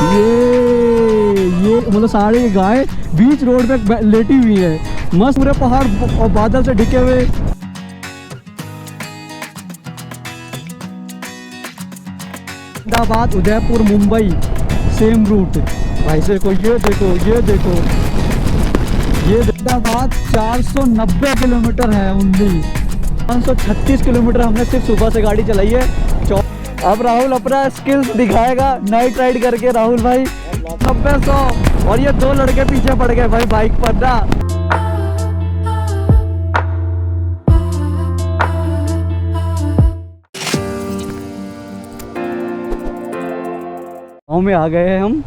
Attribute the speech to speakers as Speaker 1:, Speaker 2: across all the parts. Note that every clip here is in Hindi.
Speaker 1: ये मतलब सारी गाय बीच रोड पे लेटी हुई है, मस्त पूरे पहाड़ और बादल से ढके हुए। Ahmedabad, Udaipur, Mumbai same route. भाई देखो, ये देखो, ये देखो, ये अहमदाबाद 490 किलोमीटर है ओनली। 536 किलोमीटर हमने सिर्फ सुबह से गाड़ी चलाई है। अब राहुल अपना स्किल्स दिखाएगा नाइट राइड करके। राहुल भाई 90-100 और ये दो लड़के पीछे पड़ गए भाई बाइक पर ना। गाँव में आ गए हैं हम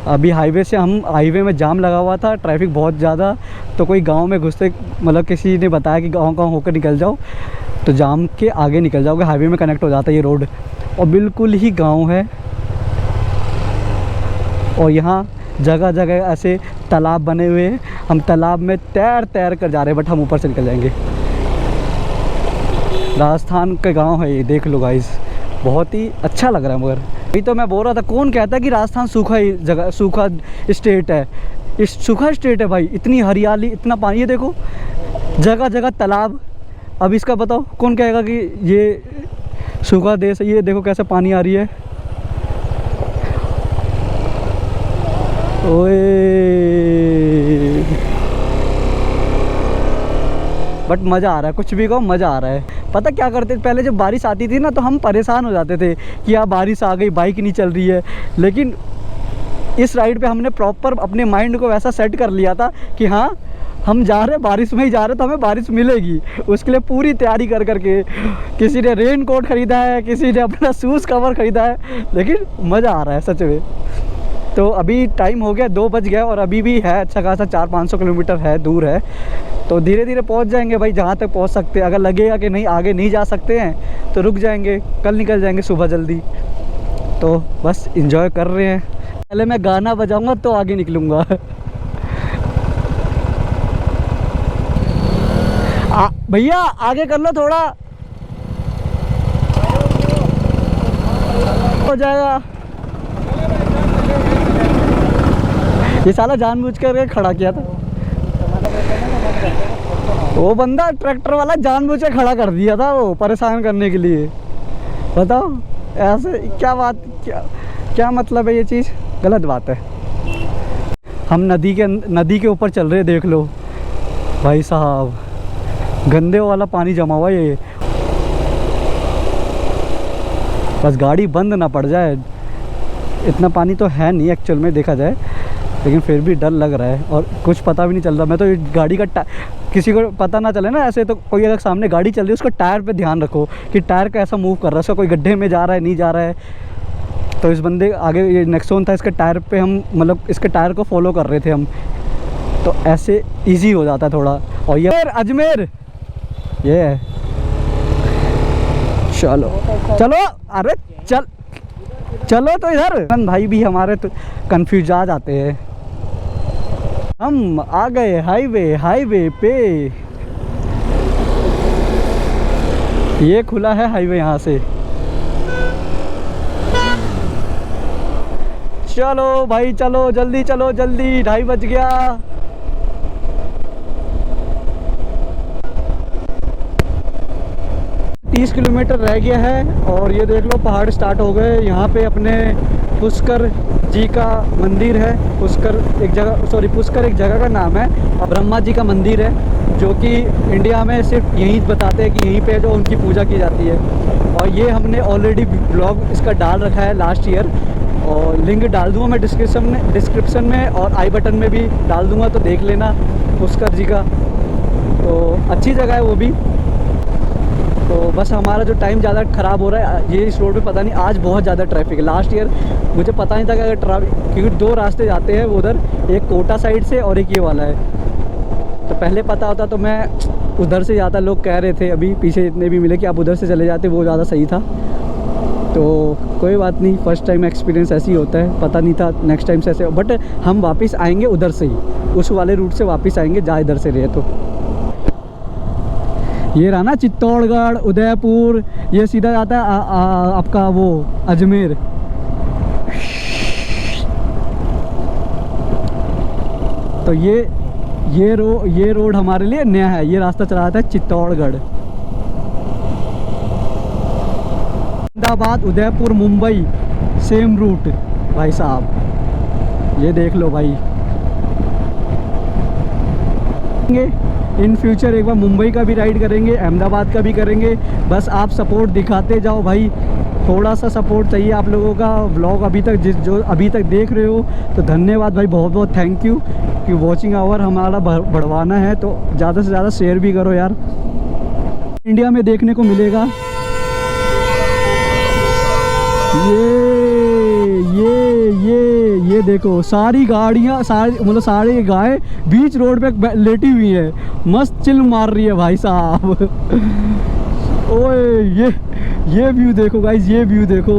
Speaker 1: अभी। हाईवे से हम हाईवे में जाम लगा हुआ था, ट्रैफिक बहुत ज़्यादा। तो कोई गांव में घुसते मतलब किसी ने बताया कि गांव होकर निकल जाओ तो जाम के आगे निकल जाओगे, हाईवे में कनेक्ट हो जाता है ये रोड। और बिल्कुल ही गांव है और यहाँ जगह जगह ऐसे तालाब बने हुए हैं। हम तालाब में तैर कर जा रहे हैं, बट हम ऊपर से निकल जाएंगे। राजस्थान का गाँव है ये, देख लो गाइस, बहुत ही अच्छा लग रहा है। मगर अभी तो मैं बोल रहा था, कौन कहता है कि राजस्थान सूखा ही जगह, सूखा स्टेट है। इस सूखा स्टेट है भाई, इतनी हरियाली, इतना पानी। ये देखो जगह जगह तालाब। अब इसका बताओ कौन कहेगा कि ये सूखा देश है। ये देखो कैसे पानी आ रही है, ओए। बट मज़ा आ रहा है, कुछ भी कहो मज़ा आ रहा है। पता क्या करते थे पहले, जब बारिश आती थी ना तो हम परेशान हो जाते थे कि यार बारिश आ गई, बाइक नहीं चल रही है। लेकिन इस राइड पे हमने प्रॉपर अपने माइंड को वैसा सेट कर लिया था कि हाँ हम जा रहे हैं, बारिश में ही जा रहे हैं तो हमें बारिश मिलेगी। उसके लिए पूरी तैयारी कर करके, किसी ने रेन कोट ख़रीदा है, किसी ने अपना शूज़ कवर ख़रीदा है। लेकिन मज़ा आ रहा है सच में। तो अभी टाइम हो गया 2 बज गया और अभी भी है अच्छा खासा 400-500 किलोमीटर है, दूर है। तो धीरे धीरे पहुंच जाएंगे भाई, जहां तक पहुंच सकते हैं। अगर लगेगा कि नहीं आगे नहीं जा सकते हैं तो रुक जाएंगे, कल निकल जाएंगे सुबह जल्दी। तो बस एंजॉय कर रहे हैं। पहले मैं गाना बजाऊंगा तो आगे निकलूँगा। भैया आगे कर लो थोड़ा, हो जाएगा। ये साला जानबूझ कर खड़ा किया था, वो बंदा ट्रैक्टर वाला जानबूझ के खड़ा कर दिया था, वो परेशान करने के लिए। बताओ ऐसे क्या बात, क्या मतलब है, ये चीज़ गलत बात है। हम नदी के ऊपर चल रहे हैं, देख लो भाई साहब, गंदे वाला पानी जमा हुआ ये। बस गाड़ी बंद ना पड़ जाए। इतना पानी तो है नहीं एक्चुअल में देखा जाए, लेकिन फिर भी डर लग रहा है और कुछ पता भी नहीं चल रहा। मैं तो गाड़ी का किसी को पता ना चले ना ऐसे, तो कोई अगर सामने गाड़ी चल रही है उसका टायर पे ध्यान रखो कि टायर कैसा मूव कर रहा है, उसका कोई गड्ढे में जा रहा है नहीं जा रहा है। तो इस बंदे आगे ये नेक्सॉन था, इसके टायर पे हम मतलब इसके टायर को फॉलो कर रहे थे हम, तो ऐसे ईजी हो जाता है थोड़ा। और ये अजमेर ये है। चलो चलो, अरे चलो तो इधर भाई भी हमारे तो कंफ्यूज आ जाते हैं। हम आ गए हाईवे पे। ये खुला है हाईवे यहाँ से। चलो भाई चलो, जल्दी चलो जल्दी, 2:30 बज गया। तीस किलोमीटर रह गया है और ये देख लो पहाड़ स्टार्ट हो गए। यहाँ पे अपने पुष्कर जी का मंदिर है। पुष्कर एक जगह का नाम है और ब्रह्मा जी का मंदिर है, जो कि इंडिया में सिर्फ यहीं बताते हैं कि यहीं पे जो उनकी पूजा की जाती है। और ये हमने ऑलरेडी ब्लॉग इसका डाल रखा है लास्ट ईयर, और लिंक डाल दूँगा मैं डिस्क्रिप्शन में और आई बटन में भी डाल दूँगा, तो देख लेना पुष्कर जी का। तो अच्छी जगह है वो भी। तो बस हमारा जो टाइम ज़्यादा ख़राब हो रहा है, ये इस रोड पे पता नहीं आज बहुत ज़्यादा ट्रैफिक है। लास्ट ईयर मुझे पता नहीं था कि अगर ट्रैफिक, क्योंकि 2 रास्ते जाते हैं उधर, एक कोटा साइड से और एक ये वाला है। तो पहले पता होता तो मैं उधर से जाता। लोग कह रहे थे अभी पीछे जितने भी मिले कि आप उधर से चले जाते, वो ज़्यादा सही था। तो कोई बात नहीं, फ़र्स्ट टाइम एक्सपीरियंस ऐसे ही होता है, पता नहीं था नेक्स्ट टाइम से ऐसे। बट हम वापस आएँगे उधर से ही, उस वाले रूट से वापस आएँगे जहाँ इधर से रहे। तो ये रहा ना चित्तौड़गढ़, उदयपुर, ये सीधा जाता है आपका वो अजमेर। तो ये रोड हमारे लिए नया है। ये रास्ता चला जाता है चित्तौड़गढ़, अहमदाबाद, उदयपुर, मुंबई, सेम रूट भाई साहब। ये देख लो भाई, इन फ्यूचर एक बार मुंबई का भी राइड करेंगे, अहमदाबाद का भी करेंगे। बस आप सपोर्ट दिखाते जाओ भाई, थोड़ा सा सपोर्ट चाहिए आप लोगों का। व्लॉग अभी तक जो अभी तक देख रहे हो तो धन्यवाद भाई, बहुत बहुत थैंक यू कि वॉचिंग आवर हमारा बढ़वाना है, तो ज़्यादा से ज़्यादा शेयर भी करो यार। इंडिया में देखने को मिलेगा ये देखो सारी गाड़ियाँ, सारी गाय बीच रोड पे लेटी हुई है, मस्त चिल मार रही है भाई साहब। ओए ये व्यू देखो गाइस, ये व्यू देखो।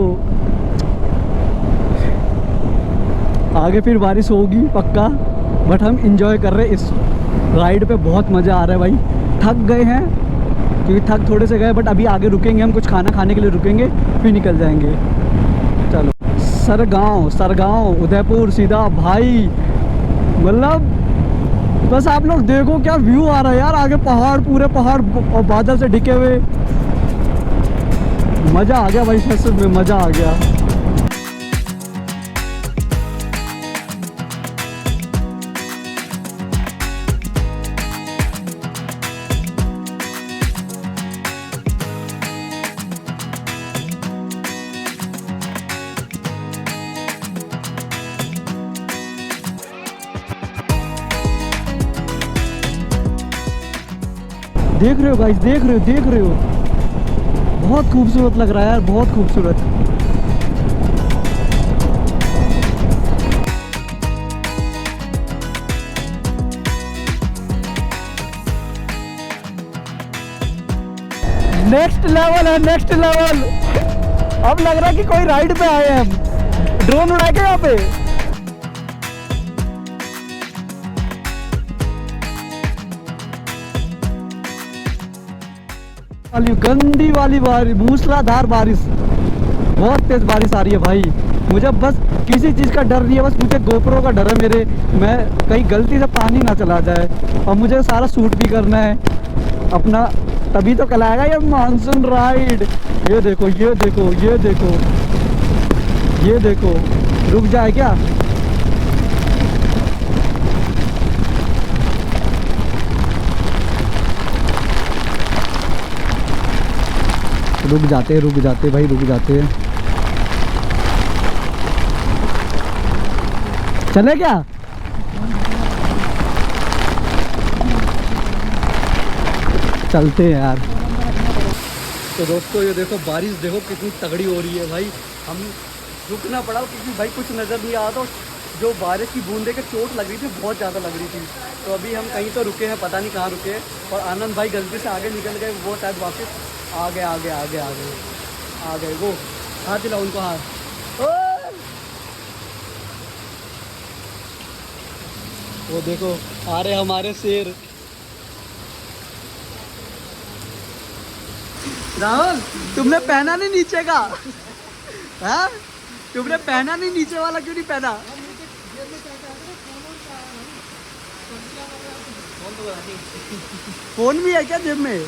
Speaker 1: आगे फिर बारिश होगी पक्का, बट हम इंजॉय कर रहे हैं इस राइड पे, बहुत मज़ा आ रहा है भाई। थक गए हैं क्योंकि थक थोड़े से गए, बट अभी आगे रुकेंगे, हम कुछ खाना खाने के लिए रुकेंगे, फिर निकल जाएंगे। चलो सरगांव उदयपुर सीधा भाई, मतलब बस आप लोग देखो क्या व्यू आ रहा है यार। आगे पहाड़, पूरे पहाड़ और बादल से ढके हुए, मज़ा आ गया भाई, सच में मज़ा आ गया। देख रहे हो गाइस, देख रहे हो, बहुत खूबसूरत लग रहा है यार, बहुत खूबसूरत। नेक्स्ट लेवल है, नेक्स्ट लेवल। अब लग रहा है कि कोई राइड पे आए हैं हम। ड्रोन उड़ा के यहाँ पे गंदी वाली बारिश, मूसलाधार बारिश, बहुत तेज बारिश आ रही है भाई। मुझे बस किसी चीज़ का डर नहीं है, बस मुझे गोप्रो का डर है मेरे, मैं कहीं गलती से पानी ना चला जाए। और मुझे सारा शूट भी करना है अपना, तभी तो कहलाएगा ये मानसून राइड। ये देखो ये देखो ये देखो ये देखो, रुक जाए क्या? रुक जाते भाई, रुक जाते। चले क्या? चलते हैं यार। तो दोस्तों ये देखो बारिश देखो कितनी तगड़ी हो रही है भाई। हम रुकना पड़ा क्योंकि भाई कुछ नज़र नहीं आ रहा, तो जो बारिश की बूंदे के चोट लग रही थी, बहुत ज़्यादा लग रही थी। तो अभी हम कहीं तो रुके हैं, पता नहीं कहाँ रुके हैं। और आनंद भाई गलती से आगे निकल गए, वो शायद वापस आ गए वो। हाथ दिलाओ उनको, हाथ। वो देखो आ रहे हमारे शेर। राहुल तुमने पहना नहीं नीचे का? हाँ तुमने पहना नहीं नीचे वाला, क्यों नहीं पहना? फोन भी है क्या जेब में?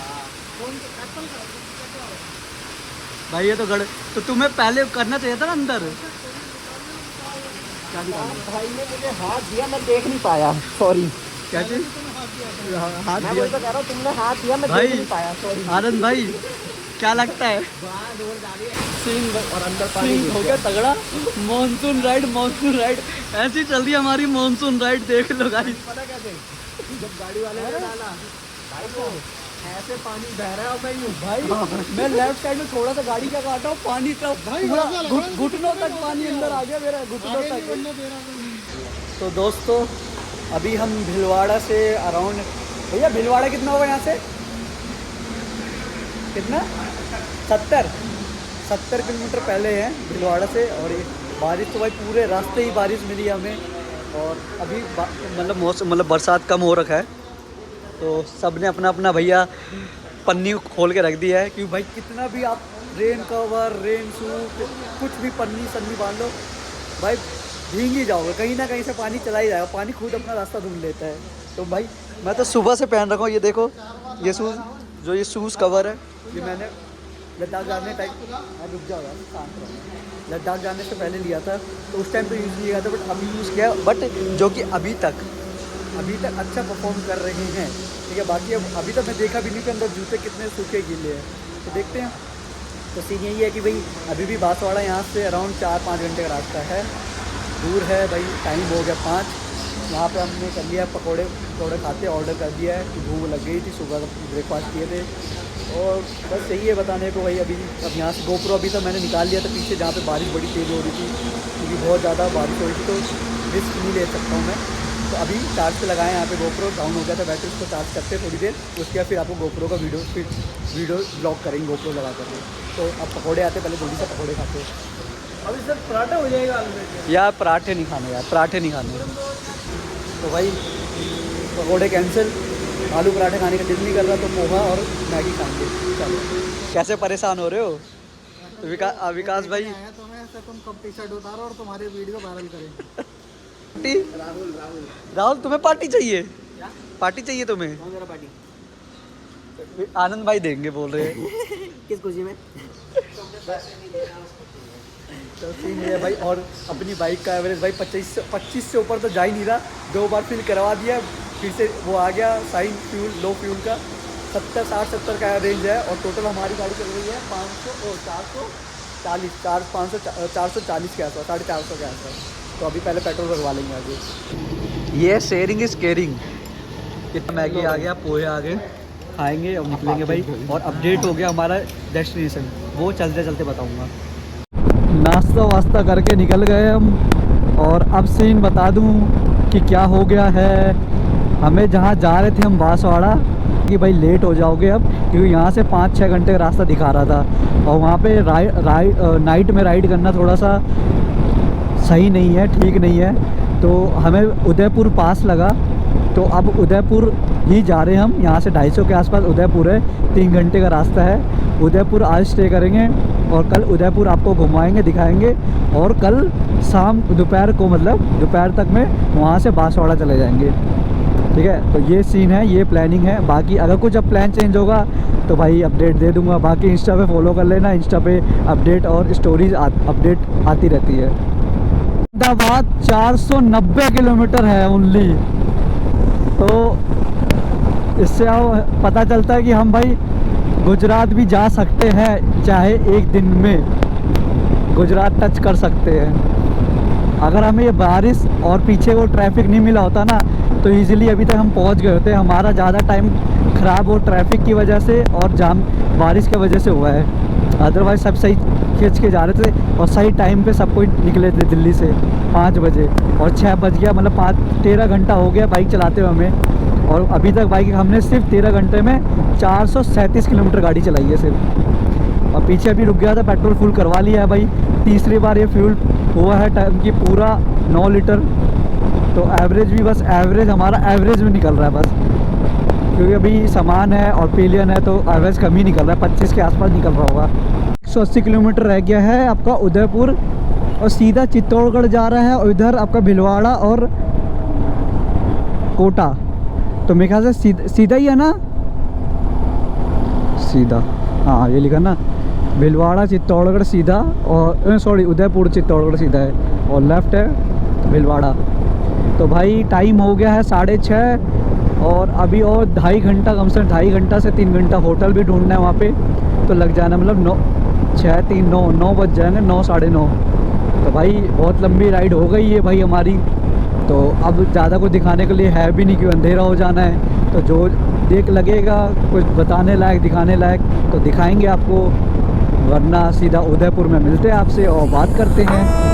Speaker 1: भाई ये तो तो तुम्हें पहले करना चाहिए था ना अंदर। क्या भाई ने मुझे हाथ दिया, मैं देख नहीं पाया, सॉरी। क्या चीज? हाथ दिया तो कह रहा हूँ, तुमने हाथ दिया, मैं देख नहीं पाया, सॉरी। आनंद भाई क्या लगता है? सीन और अंदर पानी हो गया तगड़ा। मानसून राइड ऐसी चल रही है हमारी मानसून राइड, देख लो गाइस। पता कैसे? जब गाड़ी वाले ने डाला भाई को ऐसे पानी बह रहा है, मैं लेफ्ट साइड में थोड़ा सा गाड़ी का काटा हूँ, पानी का पूरा घुटनों तक पानी अंदर आ गया मेरा, घुटनों तक। तो दोस्तों अभी हम भीलवाड़ा से अराउंड, भैया भीलवाड़ा कितना होगा यहाँ से? कितना? 70 किलोमीटर पहले है भीलवाड़ा से। और ये बारिश तो भाई पूरे रास्ते ही बारिश मिली हमें। और अभी मतलब मौसम, मतलब बरसात कम हो रखा है, तो सब ने अपना अपना भैया पन्नी खोल के रख दिया है। क्योंकि भाई कितना भी आप रेन कवर, रेन सूट, कुछ भी पन्नी सन्नी बांध लो भाई, भीग ही जाओगे, कहीं ना कहीं से पानी चला ही जाएगा, पानी खुद अपना रास्ता ढूंढ लेता है। तो भाई मैं तो सुबह से पहन रखा हूँ, ये देखो ये शूज़, जो ये शूज़ कवर है ये मैंने लद्दाख जाने टाइम, रुक जाओ यार शांत रहो, लद्दाख जाने से पहले लिया था, तो उस टाइम तो यूज़ नहीं किया था, बट अभी यूज़ किया, बट जो कि अभी तक अच्छा परफॉर्म कर रहे हैं, ठीक है। बाकी अब अभी तक मैं देखा भी नहीं कि अंदर जूते कितने सूखे गीले हैं, तो देखते हैं। तो सीन यही है कि भाई अभी भी बांसवाड़ा यहाँ से अराउंड 4-5 घंटे का रास्ता है, दूर है भाई। टाइम हो गया 5, यहाँ पे हमने कर लिया पकौड़े खाते ऑर्डर कर दिया है कि भूख लग गई थी, सुबह ब्रेकफास्ट किए थे। और बस यही है बताने को भाई, अभी अब यहाँ से गोप्रो अभी तो मैंने निकाल लिया था पीछे, जहाँ पे बारिश बड़ी तेज़ हो रही थी, क्योंकि बहुत ज़्यादा बारिश हो रही थी, तो रिस्क नहीं ले सकता हूँ मैं। तो अभी चार्ज पे लगाए यहाँ पे, गोप्रो डाउन हो गया था बैटरी, उसको चार्ज करते थोड़ी देर, उसके बाद फिर आपको गोप्रो का वीडियो ब्लॉग करेंगे गोप्रो लगा करके। तो अब पकौड़े आते, पहले जल्दी से पकौड़े खाते।
Speaker 2: अभी सर पराठा हो जाएगा आलू में।
Speaker 1: यार पराठे नहीं खाने, यार पराठे नहीं खाने, तो भाई पकौड़े कैंसिल, आलू पराठे खाने का दिल नहीं कर रहा, तो पोहा और मैगी खाएंगे। चलो, कैसे परेशान हो रहे हो? तो विकास भाई
Speaker 2: तुम्हें से तुम कब टी शर्ट उतारो और तुम्हारी वीडियो वायरल करें।
Speaker 1: राहुल तुम्हें पार्टी चाहिए? पार्टी चाहिए तुम्हें?
Speaker 2: कौन सा पार्टी?
Speaker 1: आनंद भाई देंगे बोल रहे हैं।
Speaker 2: किस खुशी में?
Speaker 1: तो सीन ये है भाई, और अपनी बाइक का एवरेज भाई 25 से ऊपर तो जा ही नहीं रहा, 2 बार फिल करवा दिया, फिर से वो आ गया साइन फ्यूल, लो फ्यूल का 60-70 का रेंज है। और टोटल हमारी गाड़ी चल रही है 440 के आसपास, 450 के आसपास। तो अभी पहले पेट्रोल भरवा लेंगे आगे। ये शेयरिंग इज़ केयरिंग। कितना मैगी आ गया, पोहे आ गए, खाएंगे और निकलेंगे भाई। और अपडेट हो गया हमारा डेस्टिनेशन, वो चलते चलते बताऊँगा। नाश्ता वास्ता करके निकल गए हम, और अब सीन बता दूं कि क्या हो गया है। हमें जहां जा रहे थे हम बांसवाड़ा, कि भाई लेट हो जाओगे अब, क्योंकि यहाँ से 5-6 घंटे का रास्ता दिखा रहा था, और वहाँ पे नाइट में राइड करना थोड़ा सा सही नहीं है, ठीक नहीं है। तो हमें उदयपुर पास लगा, तो अब उदयपुर ही जा रहे हैं हम। यहाँ से 250 के आसपास उदयपुर है, 3 घंटे का रास्ता है। उदयपुर आज स्टे करेंगे, और कल उदयपुर आपको घुमाएंगे, दिखाएंगे, और कल शाम दोपहर को, मतलब दोपहर तक में वहाँ से बांसवाड़ा चले जाएंगे, ठीक है। तो ये सीन है, ये प्लानिंग है। बाकी अगर कुछ अब प्लान चेंज होगा तो भाई अपडेट दे दूंगा। बाकी इंस्टा पे फॉलो कर लेना, इंस्टा पे अपडेट और स्टोरीज अपडेट आती रहती है। अहमदाबाद 490 किलोमीटर है ओनली, तो इससे अब पता चलता है कि हम भाई गुजरात भी जा सकते हैं, चाहे एक दिन में गुजरात टच कर सकते हैं। अगर हमें ये बारिश और पीछे वो ट्रैफिक नहीं मिला होता ना, तो इजीली अभी तक हम पहुंच गए होते। हमारा ज़्यादा टाइम ख़राब हो ट्रैफिक की वजह से और जाम बारिश की वजह से हुआ है। अदरवाइज़ सब सही खींच के जा रहे थे, और सही टाइम पे सब कोई निकले थे दिल्ली से 5 बजे, और 6 बज गया, मतलब 13 घंटा हो गया बाइक चलाते हुए हमें। और अभी तक बाइक हमने सिर्फ 13 घंटे में 437 किलोमीटर गाड़ी चलाई है सिर्फ। और पीछे अभी रुक गया था, पेट्रोल फुल करवा लिया है भाई। तीसरी बार ये फ्यूल हुआ है टाइम की पूरा 9 लीटर। तो एवरेज भी बस एवरेज हमारा एवरेज में निकल रहा है बस, क्योंकि अभी सामान है और पिलियन है, तो एवरेज कम ही निकल रहा है, 25 के आसपास निकल रहा होगा। 180 किलोमीटर रह गया है आपका उदयपुर, और सीधा चित्तौड़गढ़ जा रहा है, और इधर आपका भिलवाड़ा और कोटा। तो मेरे ख्याल से सीधा ही है ना, सीधा, हाँ ये लिखा ना, भिलवाड़ा चित्तौड़गढ़ सीधा, और सॉरी उदयपुर चित्तौड़गढ़ सीधा है, और लेफ़्ट है भिलवाड़ा। तो भाई टाइम हो गया है 6:30, और अभी और 2.5 घंटा, कम से कम 2.5 घंटा से 3 घंटा होटल भी ढूंढना है वहाँ पे, तो लग जाना, मतलब 9 बज जाएंगे, 9 साढ़े 9। तो भाई बहुत लंबी राइड हो गई है भाई हमारी। तो अब ज़्यादा कुछ दिखाने के लिए है भी नहीं, क्योंकि अंधेरा हो जाना है। तो जो देख लगेगा कुछ बताने लायक, दिखाने लायक, तो दिखाएंगे आपको, वरना सीधा उदयपुर में मिलते हैं आपसे और बात करते हैं।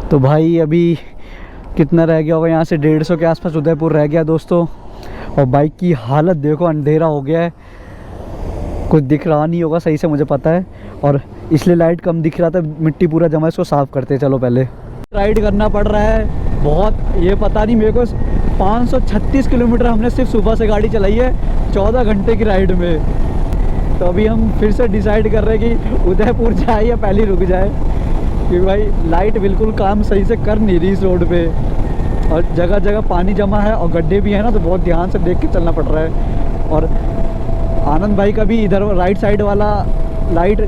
Speaker 1: तो भाई अभी कितना रह गया होगा यहाँ से, 150 के आसपास उदयपुर रह गया दोस्तों। और बाइक की हालत देखो, अंधेरा हो गया है, कुछ दिख रहा नहीं होगा सही से मुझे पता है, और इसलिए लाइट कम दिख रहा था, मिट्टी पूरा जमा, इसको साफ़ करते हैं। चलो पहले राइड करना पड़ रहा है बहुत, ये पता नहीं मेरे को 536 किलोमीटर हमने सिर्फ सुबह से गाड़ी चलाई है 14 घंटे की राइड में। तो अभी हम फिर से डिसाइड कर रहे हैं कि उदयपुर जाए या पहले रुक जाए, क्योंकि भाई लाइट बिल्कुल काम सही से कर नहीं रही इस रोड पे, और जगह जगह पानी जमा है और गड्ढे भी हैं ना, तो बहुत ध्यान से देख के चलना पड़ रहा है। और आनंद भाई का भी इधर राइट साइड वाला लाइट,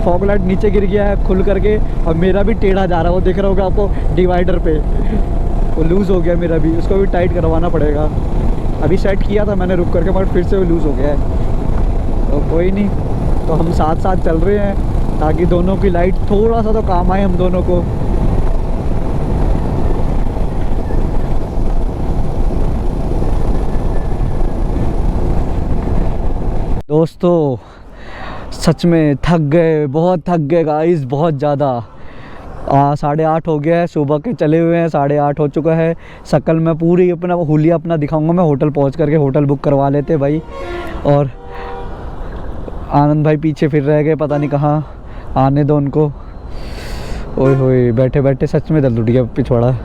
Speaker 1: फॉग लाइट नीचे गिर गया है खुल करके, और मेरा भी टेढ़ा जा रहा है, वो देख रहा होगा आपको डिवाइडर पे, वो लूज़ हो गया मेरा भी, उसको भी टाइट करवाना पड़ेगा। अभी सेट किया था मैंने रुक करके, मगर फिर से वो लूज़ हो गया है। तो कोई नहीं, तो हम साथ साथ चल रहे हैं ताकि दोनों की लाइट थोड़ा सा तो काम आए हम दोनों को। दोस्तों सच में थक गए, बहुत थक गए गाइस, बहुत ज़्यादा। 8:30 हो गया है, सुबह के चले हुए हैं, 8:30 हो चुका है। शकल में पूरी अपना हुलिया अपना दिखाऊंगा मैं होटल पहुंच करके, होटल बुक करवा लेते भाई। और आनंद भाई पीछे फिर रह गए, पता नहीं कहाँ, आने दो उनको। ओए होए, बैठे बैठे सच में दर्द उठ गया पिछवाड़ा।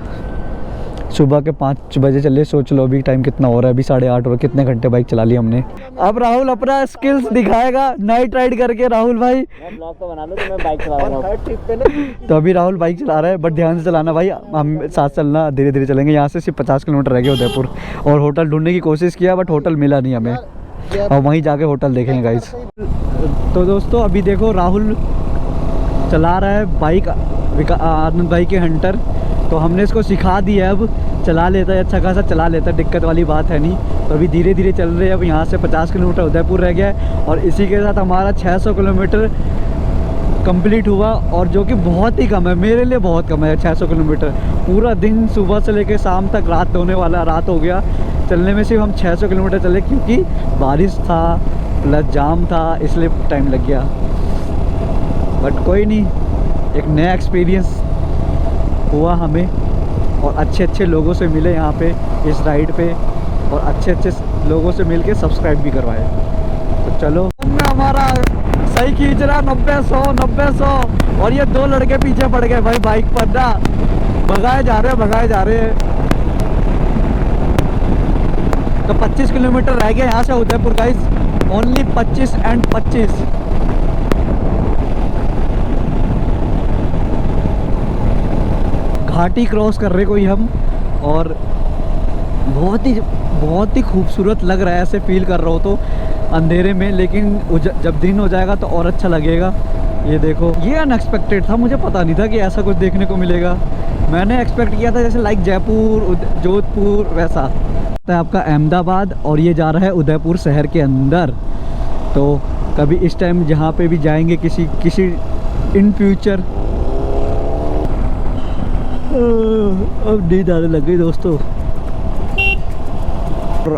Speaker 1: सुबह के 5 बजे चले, सोच लो अभी टाइम कितना हो रहा है, अभी 8:30 हो रहा है, कितने घंटे बाइक चला ली हमने। अब राहुल अपना स्किल्स दिखाएगा नाइट राइड करके। राहुल भाई
Speaker 2: ब्लॉग तो बना लो, तो मैं बाइक चला रहा हूँ ट्रिप पे ना।
Speaker 1: तो अभी राहुल बाइक चला रहा है, बट ध्यान से चलाना भाई, हम साथ चलना, धीरे धीरे चलेंगे। यहाँ से सिर्फ 50 किलोमीटर रह गया उदयपुर, और होटल ढूंढने की कोशिश किया बट होटल मिला नहीं हमें, और वहीं जाके होटल देखेंगे गाइस। तो दोस्तों अभी देखो राहुल चला रहा है बाइक, आनंद भाई के हंटर, तो हमने इसको सिखा दिया है, अब चला लेता है, अच्छा खासा चला लेता है, दिक्कत वाली बात है नहीं। तो अभी धीरे धीरे चल रहे हैं। अब यहाँ से 50 किलोमीटर उदयपुर रह गया है, और इसी के साथ हमारा 600 किलोमीटर कंप्लीट हुआ, और जो कि बहुत ही कम है, मेरे लिए बहुत कम है 600 किलोमीटर। पूरा दिन सुबह से लेकर शाम तक रात होने वाला, रात हो गया चलने में, सिर्फ हम 600 किलोमीटर चले, क्योंकि बारिश था प्लस जाम था, इसलिए टाइम लग गया। बट कोई नहीं, एक नया एक्सपीरियंस हुआ हमें, और अच्छे अच्छे लोगों से मिले यहाँ पे इस राइड पे, और अच्छे अच्छे लोगों से मिल के सब्सक्राइब भी करवाए। तो चलो, हमारा सही खींच रहा, 90-100 और ये 2 लड़के पीछे पड़ गए भाई बाइक पर ना, भगाए जा रहे हैं। तो 25 किलोमीटर रह गया यहाँ से उदयपुर गाइस, ओनली 25 एंड 25। घाटी क्रॉस कर रहे कोई हम, और बहुत ही खूबसूरत लग रहा है, ऐसे फील कर रहा हो तो अंधेरे में, लेकिन जब दिन हो जाएगा तो और अच्छा लगेगा। ये देखो, ये अनएक्सपेक्टेड था, मुझे पता नहीं था कि ऐसा कुछ देखने को मिलेगा। मैंने एक्सपेक्ट किया था जैसे लाइक जयपुर, जोधपुर वैसा है आपका अहमदाबाद, और ये जा रहा है उदयपुर शहर के अंदर। तो कभी इस टाइम जहाँ पे भी जाएंगे किसी इन फ्यूचर। अब नींद आने लग गई दोस्तों।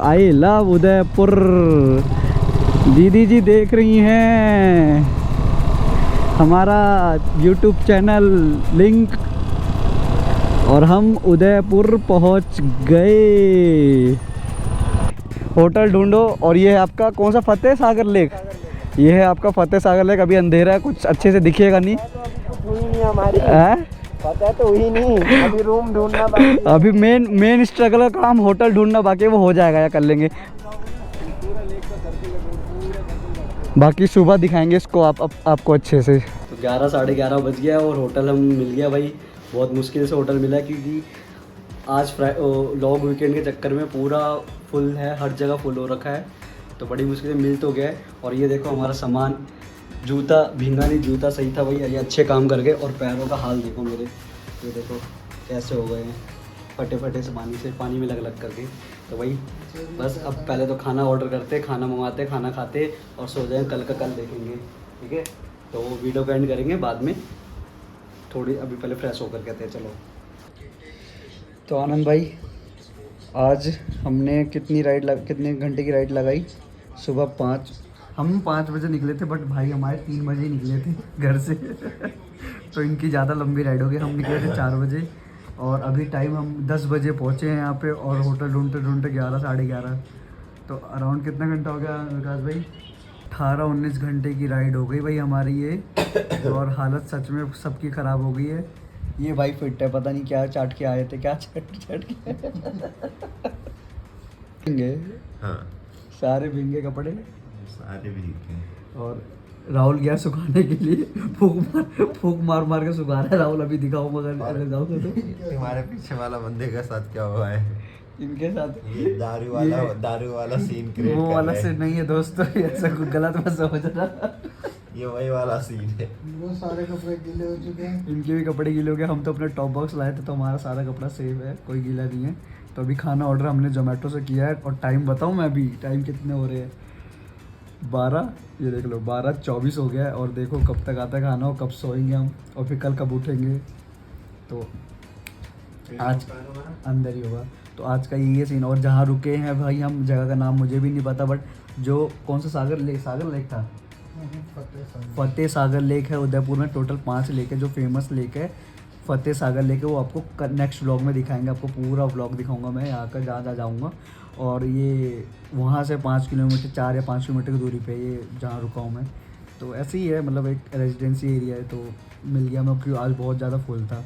Speaker 1: आई लव उदयपुर, दीदी जी देख रही हैं हमारा YouTube चैनल लिंक, और हम उदयपुर पहुंच गए। होटल ढूंढो, और ये है आपका कौन सा, फतेह सागर लेक। ये है आपका फतेह सागर लेक। अभी अंधेरा है, कुछ अच्छे से दिखेगा नहीं,
Speaker 2: पता तो हुई नहीं, अभी रूम ढूंढना बाकी।
Speaker 1: अभी मेन स्ट्रगल का काम होटल ढूंढना बाकी है, वो हो जाएगा या कर लेंगे, बाकी सुबह दिखाएंगे इसको आपको अच्छे से। तो 11 साढ़े 11 बज गया और होटल हम मिल गया भाई, बहुत मुश्किल से होटल मिला, क्योंकि आज लॉन्ग वीकेंड के चक्कर में पूरा फुल है, हर जगह फुल हो रखा है, तो बड़ी मुश्किल से मिल तो गया है। और ये देखो हमारा सामान, जूता भींगा नहीं, जूता सही था भाई, ये अच्छे काम कर गए। और पैरों का हाल देखो मेरे, ये देखो कैसे हो गए हैं, फटे से पानी में लग करके। तो भाई बस अब पहले तो खाना ऑर्डर करते, खाना मंगवाते, खाना खाते और सो जाएं, कल का कल देखेंगे, ठीक है। तो वीडियो का एंड करेंगे बाद में, थोड़ी अभी पहले फ्रेश होकर कहते हैं चलो। तो आनंद भाई आज हमने कितने घंटे की राइड लगाई? सुबह 5 बजे निकले थे, बट भाई हमारे 3 बजे ही निकले थे घर से तो इनकी ज़्यादा लंबी राइड हो गई। हम निकले थे 4 बजे और अभी टाइम हम 10 बजे पहुँचे हैं यहाँ पे और होटल ढूंढते ढूंढते 11 साढ़े 11, तो अराउंड कितना घंटा हो गया विकास भाई? 18-19 घंटे की राइड हो गई भाई हमारी ये। और हालत सच में सबकी ख़राब हो गई है। ये भाई फिट है, पता नहीं क्या चाट के आए थे, क्या चाट के भिंगे,
Speaker 3: हाँ
Speaker 1: सारे भिंगे कपड़े।
Speaker 3: सारे भीग गए।
Speaker 1: और राहुल गया सुखाने के लिए, फूक मार मार के सुखा रहा है राहुल। अभी दिखाओ मगर अगर जाओगे तो
Speaker 3: तुम्हारे पीछे वाला बंदे के साथ क्या हुआ है?
Speaker 1: इनके साथ
Speaker 3: ये दारू वाला सीन क्रिएट
Speaker 1: वो
Speaker 3: कर
Speaker 1: वाला
Speaker 3: रहे हैं।
Speaker 1: सीन नहीं है दोस्तों, ये ऐसा कुछ गलत मत समझना।
Speaker 3: ये वही वाला सीन है।
Speaker 2: वो सारे कपड़े गीले हो चुके हैं।
Speaker 1: इनके भी कपड़े गीले हो गए। हम तो अपना टॉप बॉक्स लाए थे तो हमारा सारा कपड़ा सेफ है, कोई गीला नहीं है। तो अभी खाना ऑर्डर हमने जोमेटो से किया है और टाइम बताऊँ मैं अभी टाइम कितने हो रहे हैं? 12, ये देख लो 12:24 हो गया है। और देखो कब तक आता है खाना और कब सोएंगे हम और फिर कल कब उठेंगे, तो आज अंदर ही होगा। तो आज का ये सीन। और जहाँ रुके हैं भाई हम, जगह का नाम मुझे भी नहीं पता, बट जो कौन सा सागर लेक था, फतेह सागर लेक है उदयपुर में। टोटल 5 लेक है, जो फेमस लेक है फतेह सागर लेक है, वो आपको नेक्स्ट व्लॉग में दिखाएंगे। आपको पूरा व्लॉग दिखाऊंगा मैं यहाँ का, जहाँ जाऊँगा। और ये वहाँ से 5 किलोमीटर 4 या 5 किलोमीटर की दूरी पे ये जहाँ रुका हूँ मैं। तो ऐसे ही है, मतलब एक रेजिडेंसी एरिया है, तो मिल गया मैं, क्योंकि आज बहुत ज़्यादा फुल था।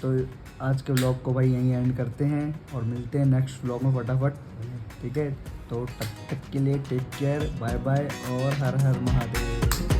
Speaker 1: तो आज के व्लॉग को भाई यहीं एंड करते हैं और मिलते हैं नेक्स्ट व्लॉग में फटाफट, ठीक है? तो तब तक के लिए टेक केयर, बाय बाय और हर हर महादेव।